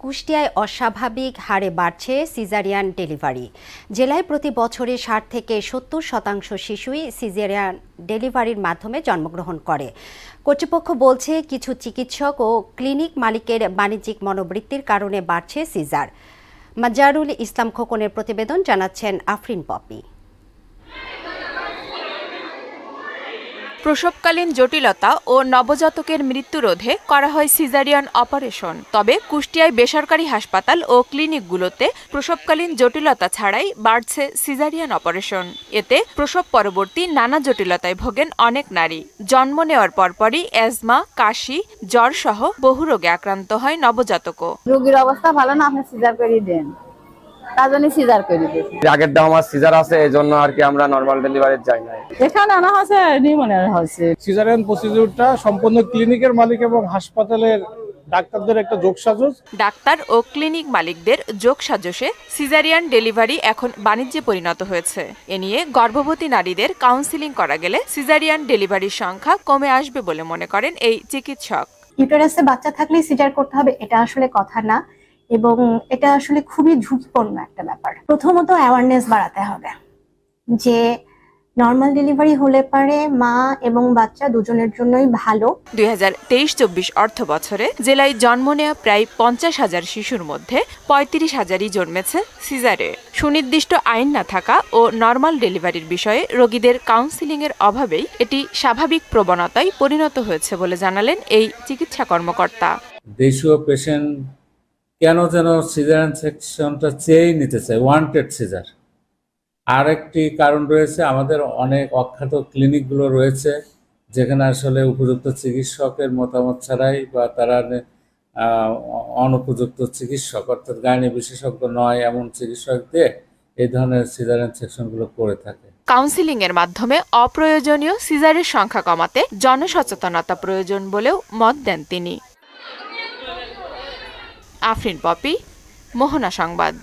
কুষ্টিয়ায় অস্বাভাবিক হারে বাড়ছে সিজারিয়ান ডেলিভারি। জেলায় প্রতি বছরে ৬০ থেকে ৭০% শিশুই সিজারিয়ান ডেলিভারির মাধ্যমে জন্মগ্রহণ করে। কর্তৃপক্ষ বলছে কিছু চিকিৎসক ও ক্লিনিক মালিকের বাণিজ্যিক মনোবৃত্তির কারণে বাড়ছে সিজার। মাজারুল ইসলাম খোকনের প্রতিবেদন, জানাচ্ছেন আফরিন পপি। প্রসবকালীন জটিলতা ও নবজাতকের মৃত্যু রোধে করা হয় সিজারিয়ান অপারেশন। তবে কুষ্টিয়ায় বেসরকারি হাসপাতাল ও ক্লিনিকগুলোতে প্রসবকালীন জটিলতা ছাড়াই বাড়ছে সিজারিয়ান অপারেশন। এতে প্রসব পরবর্তী নানা জটিলতায় ভোগেন অনেক নারী। জন্ম নেওয়ার পরপরই অ্যাজমা, কাশি, জ্বর সহ বহু রোগে আক্রান্ত হয় নবজাতকও। রোগীর অবস্থা ভালো না, আপনি সিজার করে দেন, তার জন্য সিজার করে দিয়েছি। আগের দাম আমার সিজার আছে, এজন্য আর কি আমরা নরমাল ডেলিভারি যাই না। এখানে আনা হয়েছে নিউমোনিয়া হয়েছে। সিজারিয়ান প্রসিডিউরটা সম্পূর্ণ ক্লিনিকের মালিক এবং হাসপাতালের ডাক্তারদের একটা যোগসাজশ। ডাক্তার ও ক্লিনিক মালিকদের যোগসাজশে সিজারিয়ান ডেলিভারি এখন বাণিজ্যে পরিণত হয়েছে। এ নিয়ে গর্ভবতী নারীদের কাউন্সিলিং করা গেলে সিজারিয়ান ডেলিভারির সংখ্যা কমে আসবে বলে মনে করেন এই চিকিৎসক। ইউটেরাসে বাচ্চা থাকলে সিজার করতে হবে এটা আসলে কথা না, এবং এটা আসলে খুবই ঝুঁকিপূর্ণ একটা ব্যাপার। প্রথমত অ্যাওয়ারনেস বাড়াতে হবে যে নর্মাল ডেলিভারি হলে পারে মা এবং বাচ্চা দুজনের জন্যই ভালো। 2023-24 অর্থ বছরে জেলায় জন্ম নেওয়া প্রায় 50,000 শিশুর মধ্যে 35,000ই জন্মেছে সিজারে। সুনির্দিষ্ট আইন না থাকা ও নর্মাল ডেলিভারির বিষয়ে রোগীদের কাউন্সিলিংয়ের অভাবেই এটি স্বাভাবিক প্রবণতায় পরিণত হয়েছে বলে জানালেন এই চিকিৎসা কর্মকর্তা। দেশীয় পেশেন্ট কেন যেন সিজারিয়ান সেকশনটা চেয়ে নিতে চায়, ওয়ান্টেড সিজার। আরেকটি কারণ রয়েছে, আমাদের অনেক অখ্যাত ক্লিনিকগুলো রয়েছে যেখানে আসলে উপযুক্ত চিকিৎসকের মতামত ছাড়াই বা তারা অনুপযুক্ত চিকিৎসক অর্থাৎ গাইনি বিশেষজ্ঞ নয় এমন চিকিৎসক দিয়ে এই ধরনের সিজারিয়ান সেকশনগুলো করে থাকে। কাউন্সিলিং এর মাধ্যমে অপ্রয়োজনীয় সিজারের সংখ্যা কমাতে জনসচেতনতা প্রয়োজন বলেও মত দেন তিনি। আফরিন পপি, মোহনা সংবাদ।